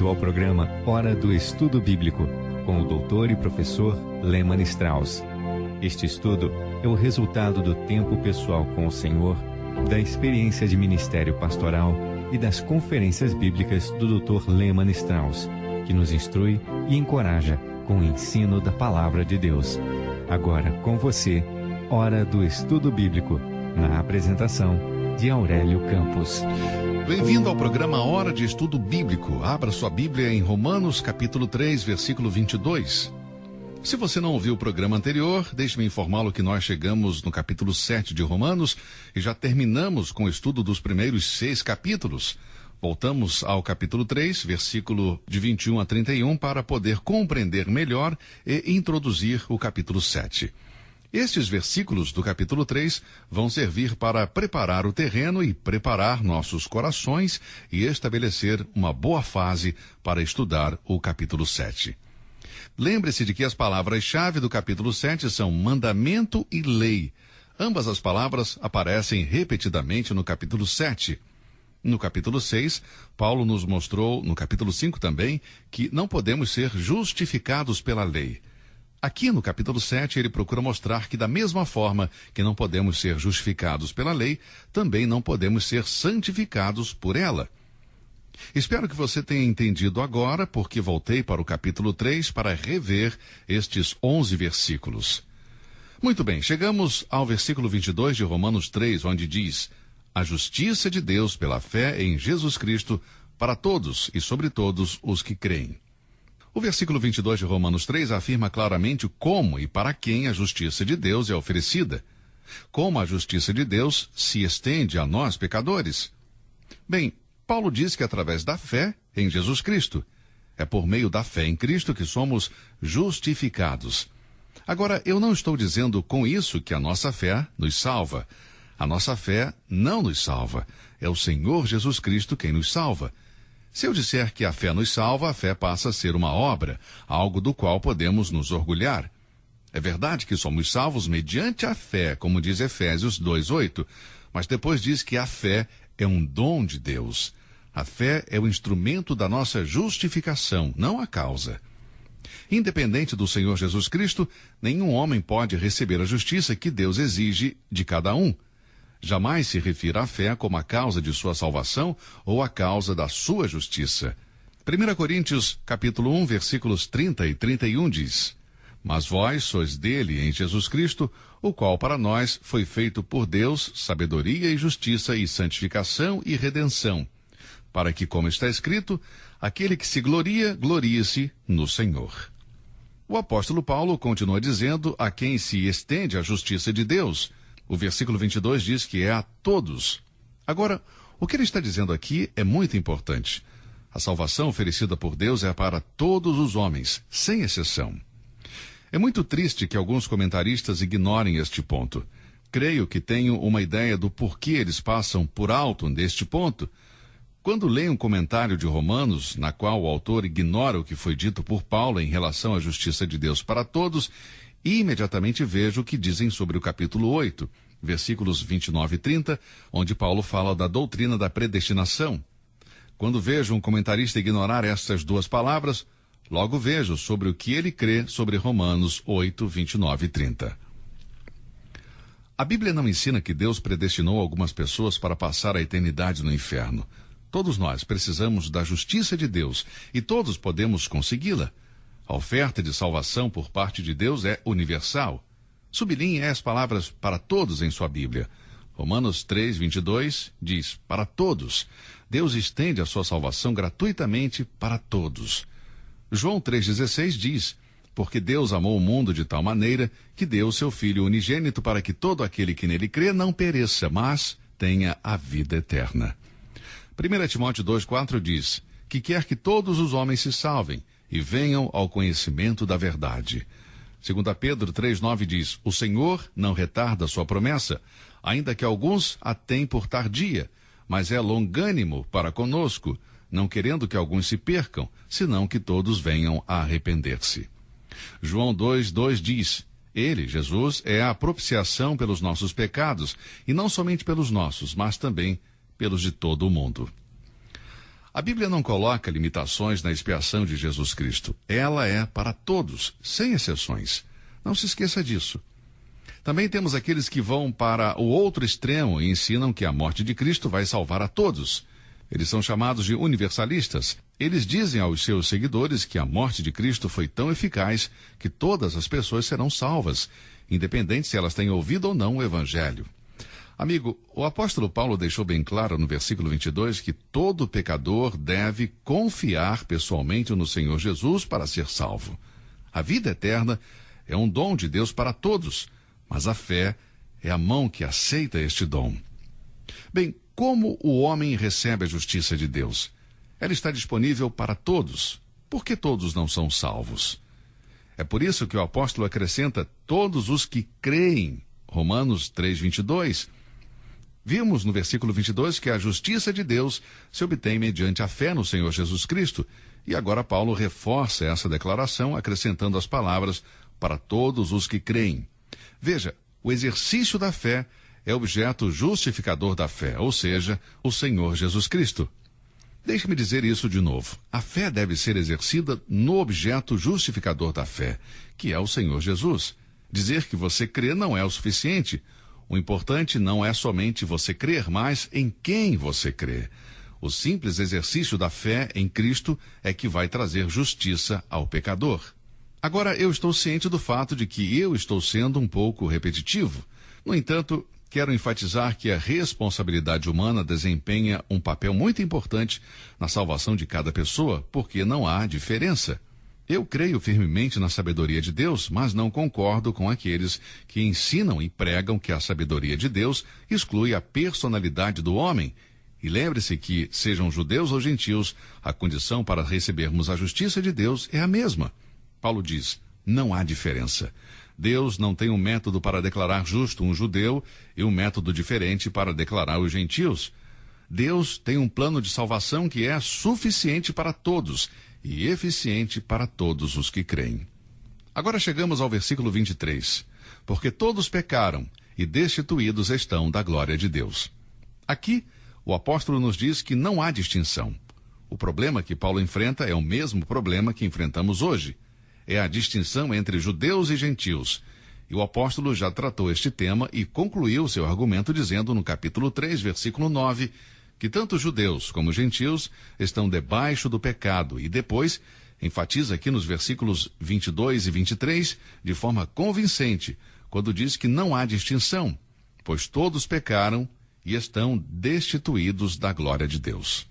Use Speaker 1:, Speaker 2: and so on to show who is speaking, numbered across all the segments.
Speaker 1: Bem-vindo ao programa Hora do Estudo Bíblico, com o doutor e professor Lehmann Strauss. Este estudo é o resultado do tempo pessoal com o Senhor, da experiência de ministério pastoral e das conferências bíblicas do Dr. Lehmann Strauss, que nos instrui e encoraja com o ensino da Palavra de Deus. Agora com você, Hora do Estudo Bíblico, na apresentação de Aurélio Campos.
Speaker 2: Bem-vindo ao programa Hora de Estudo Bíblico. Abra sua Bíblia em Romanos, capítulo 3, versículo 22. Se você não ouviu o programa anterior, deixe-me informá-lo que nós chegamos no capítulo 7 de Romanos e já terminamos com o estudo dos primeiros 6 capítulos. Voltamos ao capítulo 3, versículo de 21 a 31, para poder compreender melhor e introduzir o capítulo 7. Estes versículos do capítulo 3 vão servir para preparar o terreno e preparar nossos corações e estabelecer uma boa fase para estudar o capítulo 7. Lembre-se de que as palavras-chave do capítulo 7 são mandamento e lei. Ambas as palavras aparecem repetidamente no capítulo 7. No capítulo 6, Paulo nos mostrou, no capítulo 5 também, que não podemos ser justificados pela lei. Aqui no capítulo 7, ele procura mostrar que da mesma forma que não podemos ser justificados pela lei, também não podemos ser santificados por ela. Espero que você tenha entendido agora, porque voltei para o capítulo 3 para rever estes 11 versículos. Muito bem, chegamos ao versículo 22 de Romanos 3, onde diz: a justiça de Deus pela fé em Jesus Cristo para todos e sobre todos os que creem. O versículo 22 de Romanos 3 afirma claramente como e para quem a justiça de Deus é oferecida. Como a justiça de Deus se estende a nós, pecadores. Bem, Paulo diz que através da fé em Jesus Cristo. É por meio da fé em Cristo que somos justificados. Agora, eu não estou dizendo com isso que a nossa fé nos salva. A nossa fé não nos salva. É o Senhor Jesus Cristo quem nos salva. Se eu disser que a fé nos salva, a fé passa a ser uma obra, algo do qual podemos nos orgulhar. É verdade que somos salvos mediante a fé, como diz Efésios 2:8, mas depois diz que a fé é um dom de Deus. A fé é o instrumento da nossa justificação, não a causa. Independente do Senhor Jesus Cristo, nenhum homem pode receber a justiça que Deus exige de cada um. Jamais se refira à fé como a causa de sua salvação ou a causa da sua justiça. 1 Coríntios, capítulo 1, versículos 30 e 31 diz: mas vós sois dele em Jesus Cristo, o qual para nós foi feito por Deus sabedoria e justiça e santificação e redenção, para que, como está escrito, aquele que se gloria, glorie-se no Senhor. O apóstolo Paulo continua dizendo a quem se estende a justiça de Deus. O versículo 22 diz que é a todos. Agora, o que ele está dizendo aqui é muito importante. A salvação oferecida por Deus é para todos os homens, sem exceção. É muito triste que alguns comentaristas ignorem este ponto. Creio que tenho uma ideia do porquê eles passam por alto neste ponto. Quando leio um comentário de Romanos, na qual o autor ignora o que foi dito por Paulo em relação à justiça de Deus para todos, e imediatamente vejo o que dizem sobre o capítulo 8, versículos 29 e 30, onde Paulo fala da doutrina da predestinação. Quando vejo um comentarista ignorar estas duas palavras, logo vejo sobre o que ele crê sobre Romanos 8, 29 e 30. A Bíblia não ensina que Deus predestinou algumas pessoas para passar a eternidade no inferno. Todos nós precisamos da justiça de Deus e todos podemos consegui-la. A oferta de salvação por parte de Deus é universal. Sublinhe as palavras para todos em sua Bíblia. Romanos 3, 22 diz, para todos. Deus estende a sua salvação gratuitamente para todos. João 3,16 diz, porque Deus amou o mundo de tal maneira que deu o seu Filho unigênito para que todo aquele que nele crê não pereça, mas tenha a vida eterna. 1 Timóteo 2,4 diz, que quer que todos os homens se salvem e venham ao conhecimento da verdade. 2 Pedro 3,9 diz, o Senhor não retarda a sua promessa, ainda que alguns a têm por tardia, mas é longânimo para conosco, não querendo que alguns se percam, senão que todos venham a arrepender-se. João 2,2 diz, ele, Jesus, é a propiciação pelos nossos pecados, e não somente pelos nossos, mas também pelos de todo o mundo. A Bíblia não coloca limitações na expiação de Jesus Cristo. Ela é para todos, sem exceções. Não se esqueça disso. Também temos aqueles que vão para o outro extremo e ensinam que a morte de Cristo vai salvar a todos. Eles são chamados de universalistas. Eles dizem aos seus seguidores que a morte de Cristo foi tão eficaz que todas as pessoas serão salvas, independente se elas têm ouvido ou não o Evangelho. Amigo, o apóstolo Paulo deixou bem claro no versículo 22 que todo pecador deve confiar pessoalmente no Senhor Jesus para ser salvo. A vida eterna é um dom de Deus para todos, mas a fé é a mão que aceita este dom. Bem, como o homem recebe a justiça de Deus? Ela está disponível para todos. Por que todos não são salvos? É por isso que o apóstolo acrescenta todos os que creem. Romanos 3:22. Vimos no versículo 22 que a justiça de Deus se obtém mediante a fé no Senhor Jesus Cristo. E agora Paulo reforça essa declaração, acrescentando as palavras para todos os que creem. Veja, o exercício da fé é objeto justificador da fé, ou seja, o Senhor Jesus Cristo. Deixe-me dizer isso de novo. A fé deve ser exercida no objeto justificador da fé, que é o Senhor Jesus. Dizer que você crê não é o suficiente. O importante não é somente você crer, mas em quem você crê. O simples exercício da fé em Cristo é que vai trazer justiça ao pecador. Agora, eu estou ciente do fato de que eu estou sendo um pouco repetitivo. No entanto, quero enfatizar que a responsabilidade humana desempenha um papel muito importante na salvação de cada pessoa, porque não há diferença. Eu creio firmemente na sabedoria de Deus, mas não concordo com aqueles que ensinam e pregam que a sabedoria de Deus exclui a personalidade do homem. E lembre-se que, sejam judeus ou gentios, a condição para recebermos a justiça de Deus é a mesma. Paulo diz, não há diferença. Deus não tem um método para declarar justo um judeu e um método diferente para declarar os gentios. Deus tem um plano de salvação que é suficiente para todos e eficiente para todos os que creem. Agora chegamos ao versículo 23. Porque todos pecaram e destituídos estão da glória de Deus. Aqui, o apóstolo nos diz que não há distinção. O problema que Paulo enfrenta é o mesmo problema que enfrentamos hoje. É a distinção entre judeus e gentios. E o apóstolo já tratou este tema e concluiu seu argumento dizendo no capítulo 3, versículo 9, que tanto judeus como gentios estão debaixo do pecado. E depois enfatiza aqui nos versículos 22 e 23 de forma convincente, quando diz que não há distinção, pois todos pecaram e estão destituídos da glória de Deus.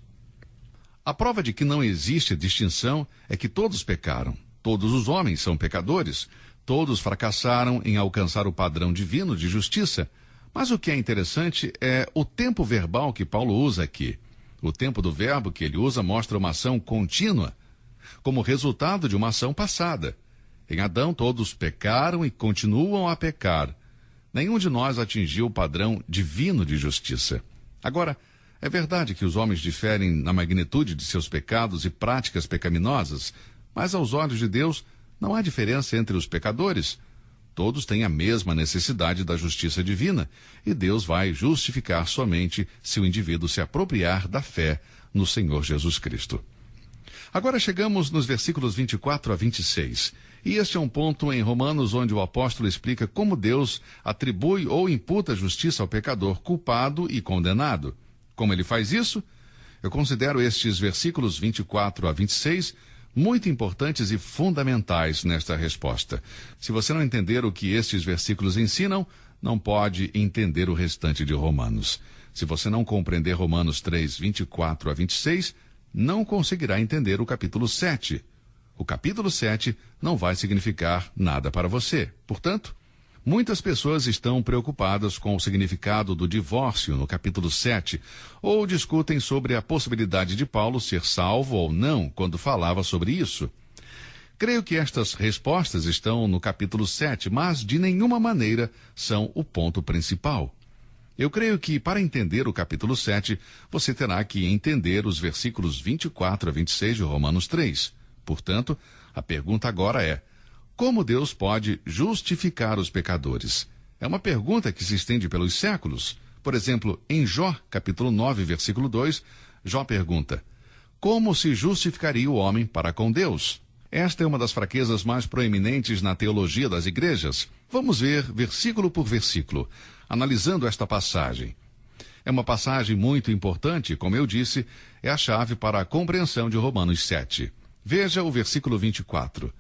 Speaker 2: A prova de que não existe distinção é que todos pecaram. Todos os homens são pecadores, todos fracassaram em alcançar o padrão divino de justiça. Mas o que é interessante é o tempo verbal que Paulo usa aqui. O tempo do verbo que ele usa mostra uma ação contínua, como resultado de uma ação passada. Em Adão todos pecaram e continuam a pecar. Nenhum de nós atingiu o padrão divino de justiça. Agora, é verdade que os homens diferem na magnitude de seus pecados e práticas pecaminosas, mas aos olhos de Deus não há diferença entre os pecadores. Todos têm a mesma necessidade da justiça divina, e Deus vai justificar somente se o indivíduo se apropriar da fé no Senhor Jesus Cristo. Agora chegamos nos versículos 24 a 26. E este é um ponto em Romanos onde o apóstolo explica como Deus atribui ou imputa justiça ao pecador culpado e condenado. Como ele faz isso? Eu considero estes versículos 24 a 26 muito importantes e fundamentais nesta resposta. Se você não entender o que estes versículos ensinam, não pode entender o restante de Romanos. Se você não compreender Romanos 3, 24 a 26, não conseguirá entender o capítulo 7. O capítulo 7 não vai significar nada para você. Portanto, muitas pessoas estão preocupadas com o significado do divórcio no capítulo 7, ou discutem sobre a possibilidade de Paulo ser salvo ou não quando falava sobre isso. Creio que estas respostas estão no capítulo 7, mas de nenhuma maneira são o ponto principal. Eu creio que para entender o capítulo 7, você terá que entender os versículos 24 a 26 de Romanos 3. Portanto, a pergunta agora é: como Deus pode justificar os pecadores? É uma pergunta que se estende pelos séculos. Por exemplo, em Jó, capítulo 9, versículo 2, Jó pergunta: Como se justificaria o homem para com Deus? Esta é uma das fraquezas mais proeminentes na teologia das igrejas. Vamos ver versículo por versículo, analisando esta passagem. É uma passagem muito importante, como eu disse, é a chave para a compreensão de Romanos 7. Veja o versículo 24.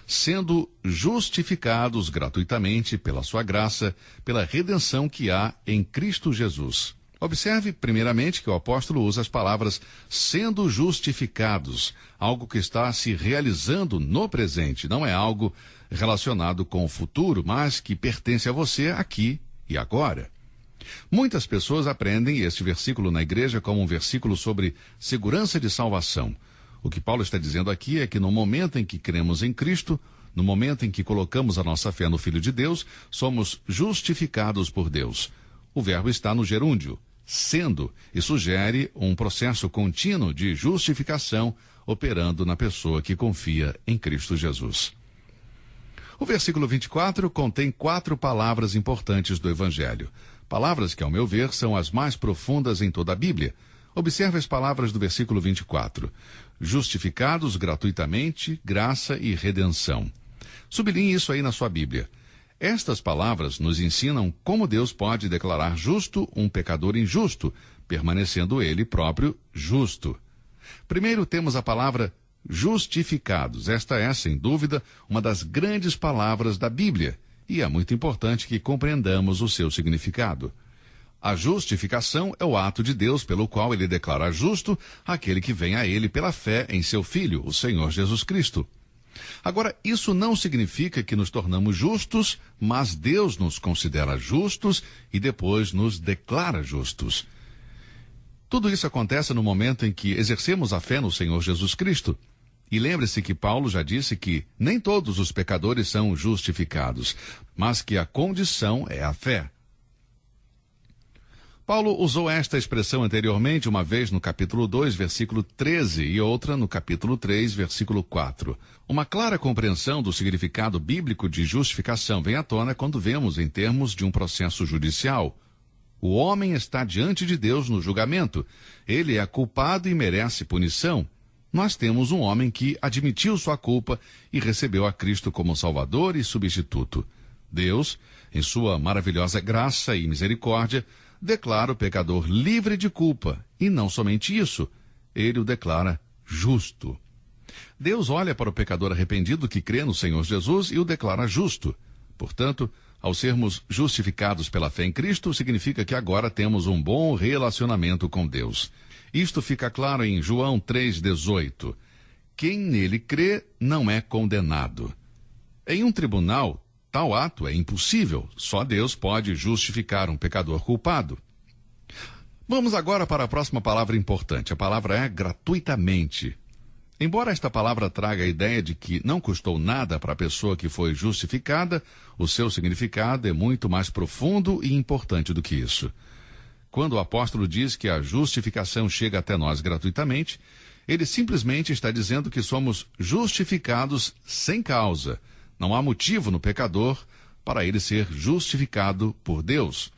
Speaker 2: Sendo justificados gratuitamente pela sua graça, pela redenção que há em Cristo Jesus. Observe, primeiramente, que o apóstolo usa as palavras sendo justificados, algo que está se realizando no presente, não é algo relacionado com o futuro, mas que pertence a você aqui e agora. Muitas pessoas aprendem este versículo na igreja como um versículo sobre segurança de salvação. O que Paulo está dizendo aqui é que no momento em que cremos em Cristo, no momento em que colocamos a nossa fé no Filho de Deus, somos justificados por Deus. O verbo está no gerúndio, sendo, e sugere um processo contínuo de justificação operando na pessoa que confia em Cristo Jesus. O versículo 24 contém 4 palavras importantes do Evangelho. Palavras que, ao meu ver, são as mais profundas em toda a Bíblia. Observe as palavras do versículo 24. Justificados gratuitamente, graça e redenção. Sublinhe isso aí na sua Bíblia. Estas palavras nos ensinam como Deus pode declarar justo um pecador injusto, permanecendo ele próprio justo. Primeiro temos a palavra justificados. Esta é, sem dúvida, uma das grandes palavras da Bíblia, e é muito importante que compreendamos o seu significado. A justificação é o ato de Deus pelo qual ele declara justo aquele que vem a ele pela fé em seu Filho, o Senhor Jesus Cristo. Agora, isso não significa que nos tornamos justos, mas Deus nos considera justos e depois nos declara justos. Tudo isso acontece no momento em que exercemos a fé no Senhor Jesus Cristo. E lembre-se que Paulo já disse que nem todos os pecadores são justificados, mas que a condição é a fé. Paulo usou esta expressão anteriormente, uma vez no capítulo 2, versículo 13, e outra no capítulo 3, versículo 4. Uma clara compreensão do significado bíblico de justificação vem à tona quando vemos em termos de um processo judicial. O homem está diante de Deus no julgamento. Ele é culpado e merece punição. Nós temos um homem que admitiu sua culpa e recebeu a Cristo como Salvador e substituto. Deus, em sua maravilhosa graça e misericórdia, declara o pecador livre de culpa, e não somente isso, ele o declara justo. Deus olha para o pecador arrependido que crê no Senhor Jesus e o declara justo. Portanto, ao sermos justificados pela fé em Cristo, significa que agora temos um bom relacionamento com Deus. Isto fica claro em João 3,18. Quem nele crê não é condenado. Em um tribunal, tal ato é impossível. Só Deus pode justificar um pecador culpado. Vamos agora para a próxima palavra importante. A palavra é gratuitamente. Embora esta palavra traga a ideia de que não custou nada para a pessoa que foi justificada, o seu significado é muito mais profundo e importante do que isso. Quando o apóstolo diz que a justificação chega até nós gratuitamente, ele simplesmente está dizendo que somos justificados sem causa. Não há motivo no pecador para ele ser justificado por Deus.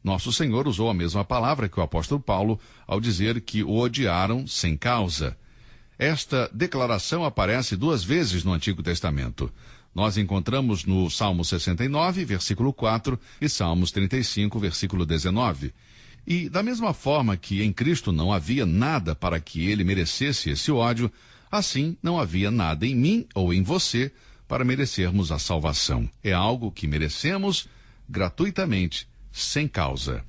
Speaker 2: Nosso Senhor usou a mesma palavra que o apóstolo Paulo ao dizer que o odiaram sem causa. Esta declaração aparece 2 vezes no Antigo Testamento. Nós encontramos no Salmo 69, versículo 4, e Salmos 35, versículo 19. E da mesma forma que em Cristo não havia nada para que ele merecesse esse ódio, assim não havia nada em mim ou em você para merecermos a salvação. É algo que merecemos gratuitamente, sem causa.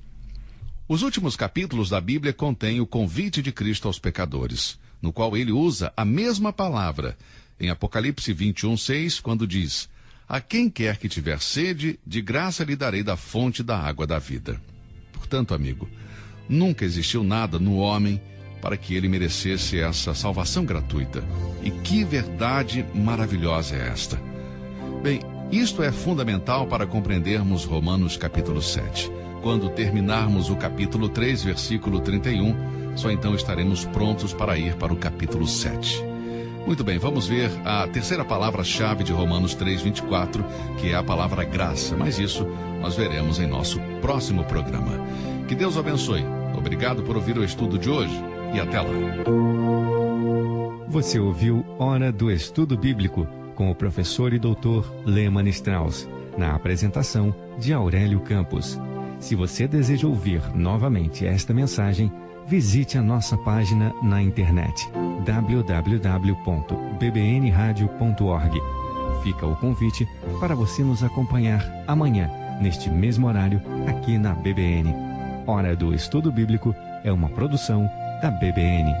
Speaker 2: Os últimos capítulos da Bíblia contêm o convite de Cristo aos pecadores, no qual ele usa a mesma palavra em Apocalipse 21:6, quando diz: a quem quer que tiver sede, de graça lhe darei da fonte da água da vida. Portanto, amigo, nunca existiu nada no homem para que ele merecesse essa salvação gratuita. E que verdade maravilhosa é esta! Bem, isto é fundamental para compreendermos Romanos capítulo 7. Quando terminarmos o capítulo 3, versículo 31, só então estaremos prontos para ir para o capítulo 7. Muito bem, vamos ver a terceira palavra-chave de Romanos 3:24, que é a palavra graça, mas isso nós veremos em nosso próximo programa. Que Deus o abençoe. Obrigado por ouvir o estudo de hoje e até lá.
Speaker 1: Você ouviu Hora do Estudo Bíblico com o professor e doutor Lehmann Strauss, na apresentação de Aurélio Campos. Se você deseja ouvir novamente esta mensagem, visite a nossa página na internet www.bbnradio.org. Fica o convite para você nos acompanhar amanhã, neste mesmo horário, aqui na BBN. Hora do Estudo Bíblico é uma produção da BBN.